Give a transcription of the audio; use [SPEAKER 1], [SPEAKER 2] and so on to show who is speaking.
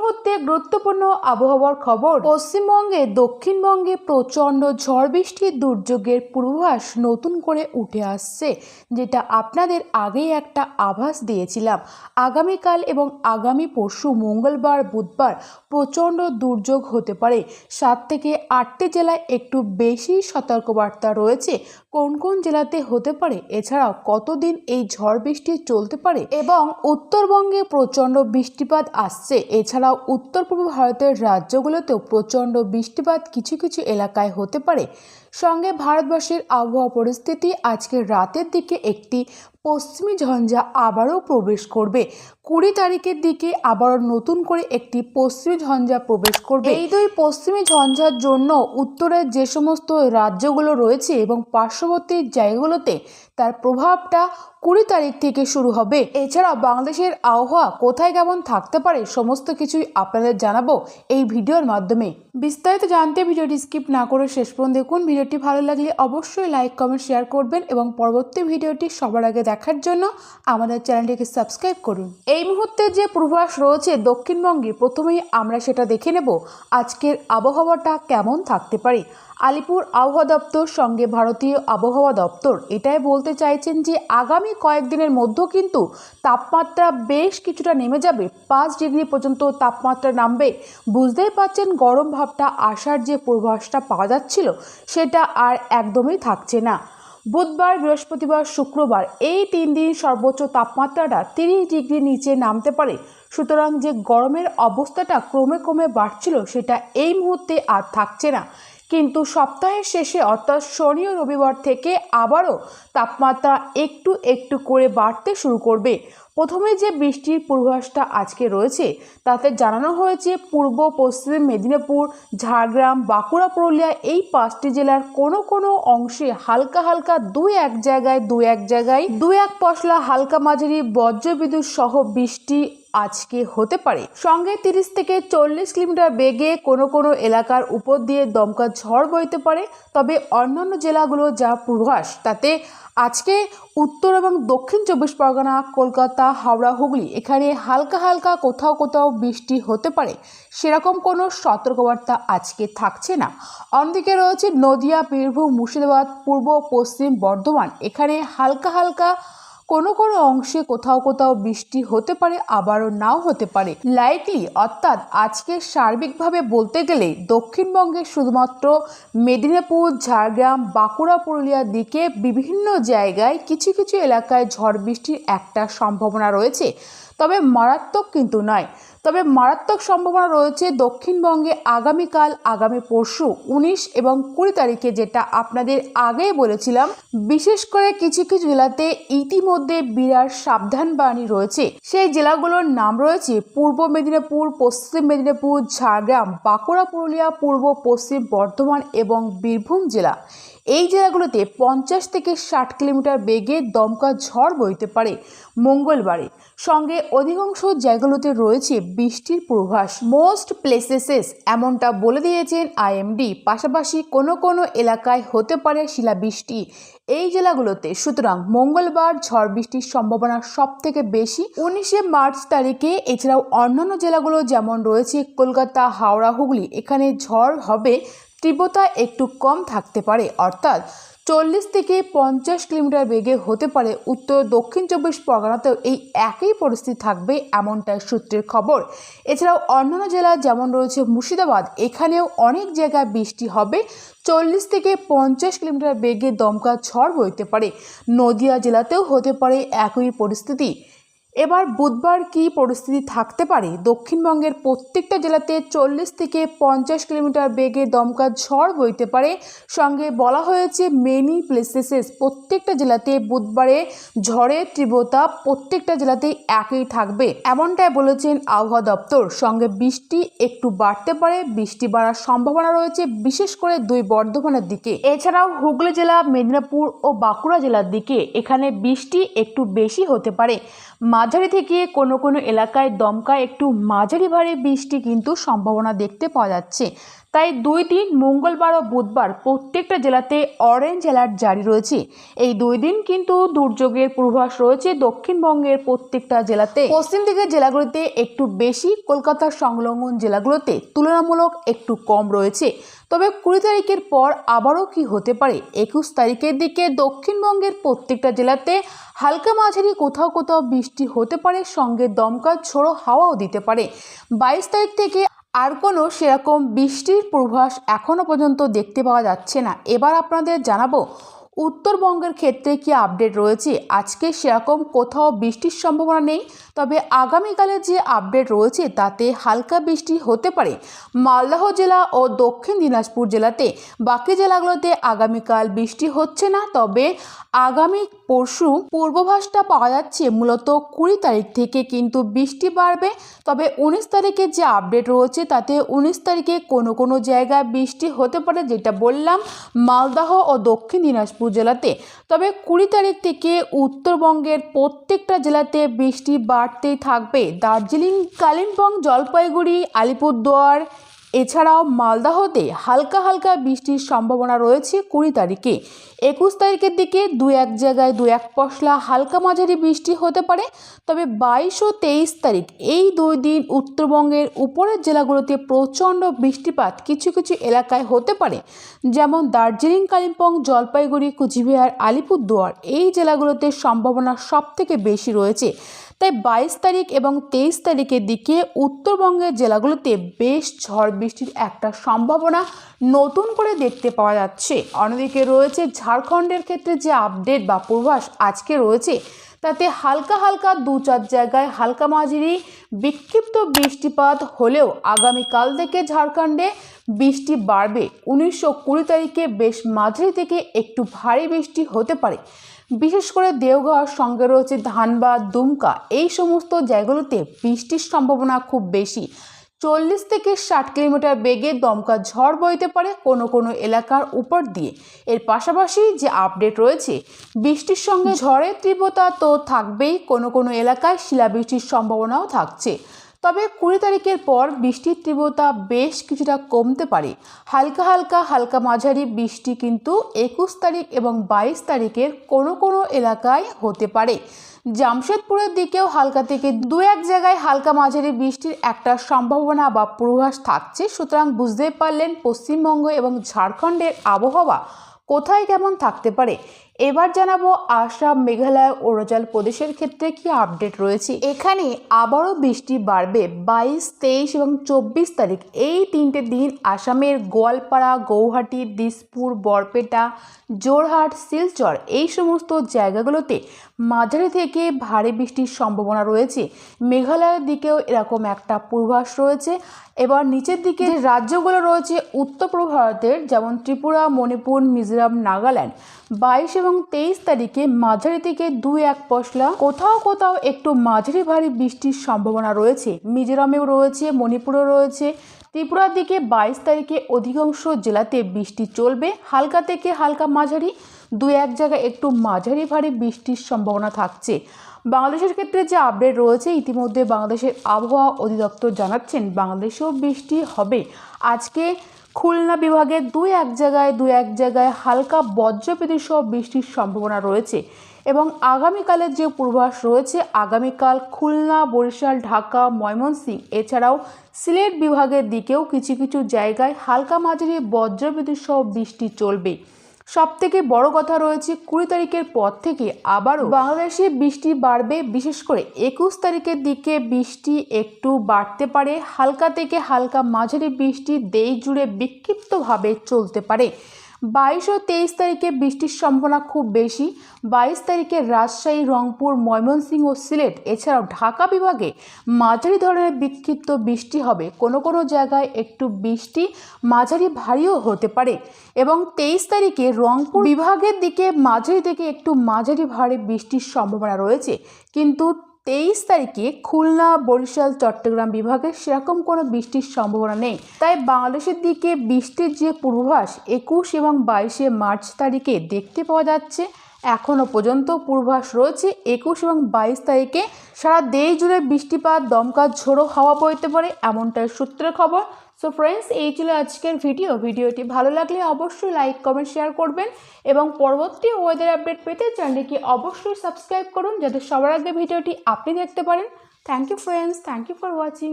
[SPEAKER 1] মুহূর্তে গুরুত্বপূর্ণ আবহাওয়ার খবর। পশ্চিমবঙ্গে দক্ষিণবঙ্গে প্রচণ্ড ঝড় বৃষ্টির দুর্যোগের পূর্বাভাস নতুন করে উঠে আসছে, যেটা আপনাদের আগেই একটা আভাস দিয়েছিলাম। আগামীকাল এবং আগামী পরশু মঙ্গলবার বুধবার প্রচণ্ড দুর্যোগ হতে পারে। 7 থেকে 8টি জেলায় একটু বেশি সতর্কবার্তা রয়েছে কোন কোন জেলাতে হতে পারে, এছাড়াও কতদিন এই ঝড় বৃষ্টি চলতে পারে এবং উত্তরবঙ্গে প্রচণ্ড বৃষ্টিপাত আসছে। এছাড়াও উত্তর পূর্ব ভারতের রাজ্যগুলোতেও প্রচণ্ড বৃষ্টিপাত কিছু কিছু এলাকায় হতে পারে। সঙ্গে ভারতবর্ষের আবহাওয়া পরিস্থিতি আজকের রাতের দিকে একটি পশ্চিমী ঝঞ্ঝা আবারও প্রবেশ করবে। 20 তারিখের দিকে আবারও নতুন করে একটি পশ্চিমী ঝঞ্ঝা প্রবেশ করবে। এই দুই পশ্চিমী ঝঞ্ঝার জন্য উত্তরের যে সমস্ত রাজ্যগুলো রয়েছে এবং পার্শ্ববর্তী জায়গাগুলোতে তার প্রভাবটা 20 তারিখ থেকে শুরু হবে। এছাড়াও বাংলাদেশের আবহাওয়া কোথায় কেমন থাকতে পারে সমস্ত কিছুই আপনাদের জানাবো এই ভিডিওর মাধ্যমে। বিস্তারিত জানতে ভিডিওটি স্কিপ না করে শেষ পর্যন্ত দেখুন। ভিডিওটি ভালো লাগলে অবশ্যই লাইক কমেন্ট শেয়ার করবেন এবং পরবর্তী ভিডিওটি সবার আগে দেখার জন্য আমাদের চ্যানেলটিকে সাবস্ক্রাইব করুন। এই মুহূর্তে যে পূর্বাভাস রয়েছে দক্ষিণবঙ্গে, প্রথমেই আমরা সেটা দেখে নেব আজকের আবহাওয়াটা কেমন থাকতে পারে। আলিপুর আবহাওয়া দপ্তর সঙ্গে ভারতীয় আবহাওয়া দপ্তর এটাই বলতে চাইছেন যে আগামী কয়েকদিনের মধ্যে কিন্তু তাপমাত্রা বেশ কিছুটা নেমে যাবে, 5 ডিগ্রি পর্যন্ত তাপমাত্রা নামবে। বুঝতেই পারছেন গরম ভাবটা আসার যে পূর্বাভাসটা পাওয়া যাচ্ছিল সেটা আর একদমই থাকছে না। বুধবার, বৃহস্পতিবার, শুক্রবার এই 3 দিন সর্বোচ্চ তাপমাত্রাটা 30 ডিগ্রি নিচে নামতে পারে। সুতরাং যে গরমের অবস্থাটা ক্রমে ক্রমে বাড়ছিল সেটা এই মুহূর্তে আর থাকছে না। কিন্তু সপ্তাহের শেষে অর্থাৎ শনি ও রবিবার থেকে আবারও তাপমাত্রা একটু একটু করে বাড়তে শুরু করবে। প্রথমে যে বৃষ্টির পূর্বাভাসটা আজকে রয়েছে তাতে জানানো হয়েছে পূর্ব পশ্চিম মেদিনীপুর, ঝাড়গ্রাম, বাঁকুড়া, পুরুলিয়া এই 5টি জেলার কোনো কোনো অংশে হালকা হালকা দু এক পশলা হালকা মাঝারি বজ্রবিদ্যুৎ সহ বৃষ্টি আজকে হতে পারে। সঙ্গে 30 থেকে 40 কিলোমিটার বেগে কোনো কোনো এলাকার উপর দিয়ে দমকা ঝড় বইতে পারে। তবে অন্যান্য জেলাগুলো যা পূর্বাভাস তাতে আজকে উত্তর এবং দক্ষিণ 24 পরগনা, কলকাতা, হাওড়া, হুগলি এখানে হালকা হালকা কোথাও কোথাও বৃষ্টি হতে পারে, সেরকম কোনো সতর্কবার্তা আজকে থাকছে না। অন্যদিকে রয়েছে নদিয়া, বীরভূম, মুর্শিদাবাদ, পূর্ব পশ্চিম বর্ধমান এখানে হালকা হালকা কোনো কোনো অংশে কোথাও কোথাও বৃষ্টি হতে পারে, আবারও নাও হতে পারে। লাইকলি অর্থাৎ আজকে সার্বিকভাবে বলতে গেলে দক্ষিণবঙ্গে শুধুমাত্র মেদিনীপুর, ঝাড়গ্রাম, বাঁকুড়া, পুরুলিয়ার দিকে বিভিন্ন জায়গায় কিছু কিছু এলাকায় ঝড় বৃষ্টির একটা সম্ভাবনা রয়েছে, তবে মারাত্মক কিন্তু নয়। তবে মারাত্মক সম্ভাবনা রয়েছে দক্ষিণবঙ্গে আগামীকাল, আগামী পরশু 19 এবং 20 তারিখে, যেটা আপনাদের আগেই বলেছিলাম। বিশেষ করে কিছু কিছু জেলাতে ইতিমধ্যে বিরাট সাবধান বাণী রয়েছে। সেই জেলাগুলোর নাম রয়েছে পূর্ব মেদিনীপুর, পশ্চিম মেদিনীপুর, ঝাড়গ্রাম, বাঁকুড়া, পুরুলিয়া, পূর্ব পশ্চিম বর্ধমান এবং বীরভূম জেলা। এই জেলাগুলোতে 50 থেকে 60 কিলোমিটার বেগে দমকা ঝড় বইতে পারে মঙ্গলবারে। সঙ্গে অধিকাংশ জায়গাগুলোতে রয়েছে বৃষ্টির পূর্বাভাস। মোস্ট প্লেসেসেস এমনটা বলে দিয়েছেন আইএমডি। পাশাপাশি কোনো কোনো এলাকায় হতে পারে শিলাবৃষ্টি এই জেলাগুলোতে। সুতরাং মঙ্গলবার ঝড় বৃষ্টির সম্ভাবনা সব থেকে বেশি 19 মার্চ তারিখে। এছাড়াও অন্যান্য জেলাগুলো যেমন রয়েছে কলকাতা, হাওড়া, হুগলি এখানে ঝড় হবে, তীব্রতা একটু কম থাকতে পারে, অর্থাৎ 40 থেকে 50 কিলোমিটার বেগে হতে পারে। উত্তর দক্ষিণ 24 পরগনাতেও এই একই পরিস্থিতি থাকবে, এমনটাই সূত্রের খবর। এছাড়াও অন্যান্য জেলা যেমন রয়েছে মুর্শিদাবাদ এখানেও অনেক জায়গায় বৃষ্টি হবে, 40 থেকে 50 কিলোমিটার বেগে দমকা ঝড় বইতে পারে। নদিয়া জেলাতেও হতে পারে একই পরিস্থিতি। এবার বুধবার কি পরিস্থিতি থাকতে পারে? দক্ষিণবঙ্গের প্রত্যেকটা জেলাতে 40 থেকে 50 কিলোমিটার বেগে দমকা ঝড় বইতে পারে। সঙ্গে বলা হয়েছে মেনি প্লেসেসেস প্রত্যেকটা জেলাতে বুধবারে ঝড়ের তীব্রতা প্রত্যেকটা জেলাতেই একই থাকবে, এমনটাই বলেছেন আবহাওয়া দপ্তর। সঙ্গে বৃষ্টি একটু বাড়তে পারে, বৃষ্টি বাড়ার সম্ভাবনা রয়েছে বিশেষ করে দুই বর্ধমানের দিকে। এছাড়াও হুগলি জেলা, মেদিনীপুর ও বাঁকুড়া জেলার দিকে এখানে বৃষ্টি একটু বেশি হতে পারে। মাঝারি থেকে কোনো কোনো এলাকায় দমকা একটু মাঝারি ভারী বৃষ্টি কিন্তু সম্ভাবনা দেখতে পাওয়া যাচ্ছে। তাই 2 দিন মঙ্গলবার ও বুধবার প্রত্যেকটা জেলাতে অরেঞ্জ অ্যালার্ট জারি রয়েছে। এই 2 দিন কিন্তু দুর্যোগের পূর্বাভাস রয়েছে দক্ষিণবঙ্গের প্রত্যেকটা জেলাতে। পশ্চিম দিকের জেলাগুলিতে একটু বেশি, কলকাতার সংলগ্ন জেলাগুলোতে তুলনামূলক একটু কম রয়েছে। তবে 20 তারিখের পর আবারও কি হতে পারে? 21 তারিখের দিকে দক্ষিণবঙ্গের প্রত্যেকটা জেলাতে হালকা মাঝারি কোথাও কোথাও বৃষ্টি হতে পারে, সঙ্গে দমকা ঝোড়ো হাওয়াও দিতে পারে। 22 তারিখ থেকে আর কোনো সেরকম বৃষ্টির পূর্বাভাস এখনও পর্যন্ত দেখতে পাওয়া যাচ্ছে না। এবার আপনাদের জানাবো উত্তরবঙ্গের ক্ষেত্রে কি আপডেট রয়েছে। আজকে সেরকম কোথাও বৃষ্টির সম্ভাবনা নেই, তবে আগামীকালে যে আপডেট রয়েছে তাতে হালকা বৃষ্টি হতে পারে মালদহ জেলা ও দক্ষিণ দিনাজপুর জেলাতে। বাকি জেলাগুলোতে আগামীকাল বৃষ্টি হচ্ছে না, তবে আগামী পরশু পূর্বাভাসটা পাওয়া যাচ্ছে মূলত 20 তারিখ থেকে কিন্তু বৃষ্টি বাড়বে। তবে 19 তারিখে যে আপডেট রয়েছে তাতে 19 তারিখে কোনো জায়গায় বৃষ্টি হতে পারে, যেটা বললাম মালদহ ও দক্ষিণ দিনাজপুর জেলাতে। তবে 20 তারিখ থেকে উত্তরবঙ্গের প্রত্যেকটা জেলাতে বৃষ্টি বাড়তেই থাকবে। দার্জিলিং, কালিম্পং, জলপাইগুড়ি, আলিপুরদুয়ার এছাড়াও মালদহতে হালকা হালকা বৃষ্টির সম্ভাবনা রয়েছে 20 তারিখে। 21 তারিখের দিকে 2-1 জায়গায় 2-1 পশলা হালকা মাঝারি বৃষ্টি হতে পারে। তবে 22 ও 23 তারিখ এই 2 দিন উত্তরবঙ্গের উপরের জেলাগুলোতে প্রচণ্ড বৃষ্টিপাত কিছু কিছু এলাকায় হতে পারে, যেমন দার্জিলিং, কালিম্পং, জলপাইগুড়ি, কুচবিহার, আলিপুরদুয়ার এই জেলাগুলোতে সম্ভাবনা সবথেকে বেশি রয়েছে। তাই 22 তারিখ এবং 23 তারিখের দিকে উত্তরবঙ্গের জেলাগুলোতে বেশ ঝড় বৃষ্টির একটা সম্ভাবনা নতুন করে দেখতে পাওয়া যাচ্ছে। অন্যদিকে রয়েছে ঝাড়খণ্ডের ক্ষেত্রে যে আপডেট বা পূর্বাভাস আজকে রয়েছে তাতে হালকা হালকা 2-4 জায়গায় হালকা মাঝারি বিক্ষিপ্ত বৃষ্টিপাত হলেও আগামীকাল থেকে ঝাড়খণ্ডে বৃষ্টি বাড়বে। 19 ও 20 তারিখে বেশ মাঝারি থেকে একটু ভারী বৃষ্টি হতে পারে। বিশেষ করে দেওঘর, সঙ্গে রয়েছে ধানবাদ, দুমকা এই সমস্ত জায়গাগুলোতে বৃষ্টির সম্ভাবনা খুব বেশি। 40 থেকে 60 কিলোমিটার বেগে দমকা ঝড় বইতে পারে কোনো এলাকার উপর দিয়ে। এর পাশাপাশি যে আপডেট রয়েছে বৃষ্টির সঙ্গে ঝড়ের তীব্রতা তো থাকবেই, কোনো এলাকায় শিলাবৃষ্টির সম্ভাবনাও থাকছে। তবে 20 তারিখের পর বৃষ্টির তীব্রতা বেশ কিছুটা কমতে পারে। হালকা মাঝারি বৃষ্টি কিন্তু 21 তারিখ এবং 22 তারিখের কোনো এলাকায় হতে পারে। জামশেদপুরের দিকেও হালকা থেকে 2-1 জায়গায় হালকা মাঝারি বৃষ্টির একটা সম্ভাবনা বা পূর্বাভাস থাকছে। সুতরাং বুঝতেই পারলেন পশ্চিমবঙ্গ এবং ঝাড়খণ্ডের আবহাওয়া কোথায় কেমন থাকতে পারে। এবার জানাবো আসাম, মেঘালয়, অরুণাচল প্রদেশের ক্ষেত্রে কি আপডেট রয়েছে। এখানে আবারও বৃষ্টি বাড়বে 22, 23 এবং 24 তারিখ এই 3টে দিন আসামের গোয়ালপাড়া, গৌহাটি, দিসপুর, বরপেটা, জোরহাট, শিলচর এই সমস্ত জায়গাগুলোতে মাঝারি থেকে ভারী বৃষ্টির সম্ভাবনা রয়েছে। মেঘালয়ের দিকেও এরকম একটা পূর্বাভাস রয়েছে। এবার নিচের দিকে যে রাজ্যগুলো রয়েছে উত্তর পূর্ব ভারতের, যেমন ত্রিপুরা, মণিপুর, মিজোরাম, নাগাল্যান্ড 22 এবং 23 তারিখে মাঝারি থেকে 2-1 পশলা কোথাও একটু মাঝারি ভারী বৃষ্টির সম্ভাবনা রয়েছে। মিজোরামেও রয়েছে, মণিপুরেও রয়েছে। ত্রিপুরার দিকে 22 তারিখে অধিকাংশ জেলাতে বৃষ্টি চলবে, হালকা থেকে হালকা মাঝারি, 2-1 জায়গায় একটু মাঝারি ভারী বৃষ্টির সম্ভাবনা থাকছে। বাংলাদেশের ক্ষেত্রে যে আপডেট রয়েছে ইতিমধ্যে বাংলাদেশের আবহাওয়া অধিদপ্তর জানাচ্ছেন বাংলাদেশেও বৃষ্টি হবে। আজকে খুলনা বিভাগে 2-1 জায়গায় হালকা বজ্রবিদ্যুৎ সহ বৃষ্টির সম্ভাবনা রয়েছে। এবং আগামীকালের যে পূর্বাভাস রয়েছে আগামীকাল খুলনা, বরিশাল, ঢাকা, ময়মনসিংহ এছাড়াও সিলেট বিভাগের দিকেও কিছু জায়গায় হালকা মাঝারি বজ্রবিদ্যুৎ সহ বৃষ্টি চলবে। সবথেকে বড় কথা রয়েছে 20 তারিখের পর থেকে আবারও বাংলাদেশে বৃষ্টি বাড়বে। বিশেষ করে 21 তারিখের দিকে বৃষ্টি একটু বাড়তে পারে, হালকা থেকে হালকা মাঝারি বৃষ্টি দেশ জুড়ে বিক্ষিপ্তভাবে চলতে পারে। 22 ও 23 তারিখে বৃষ্টির সম্ভাবনা খুব বেশি। 22 তারিখে রাজশাহী, রংপুর, ময়মনসিংহ ও সিলেট এছাড়াও ঢাকা বিভাগে মাঝারি ধরনের বিক্ষিপ্ত বৃষ্টি হবে। কোনো জায়গায় একটু বৃষ্টি মাঝারি ভারীও হতে পারে। এবং 23 তারিখে রংপুর বিভাগের দিকে মাঝারি থেকে একটু মাঝারি ভারী বৃষ্টির সম্ভাবনা রয়েছে। কিন্তু 23 তারিখে খুলনা, বরিশাল, চট্টগ্রাম বিভাগে সেরকম কোনো বৃষ্টির সম্ভাবনা নেই। তাই বাংলাদেশের দিকে বৃষ্টির যে পূর্বাভাস 21 এবং 22 মার্চ তারিখে দেখতে পাওয়া যাচ্ছে এখনও পর্যন্ত পূর্বাভাস রয়েছে 21 এবং 22 তারিখে সারা দেশ জুড়ে বৃষ্টিপাত, দমকা ঝোড়ো হাওয়া বইতে পারে, এমনটাই সূত্রের খবর। সো ফ্রেন্ডস, এই ছিল আজকের ভিডিওটি ভালো লাগলে অবশ্যই লাইক, কমেন্ট, শেয়ার করবেন এবং পরবর্তী ওয়েদার আপডেট পেতে চ্যানেলটি অবশ্যই সাবস্ক্রাইব করুন যাতে সবার আগে ভিডিওটি আপনি দেখতে পারেন। Thank you friends, thank you for watching.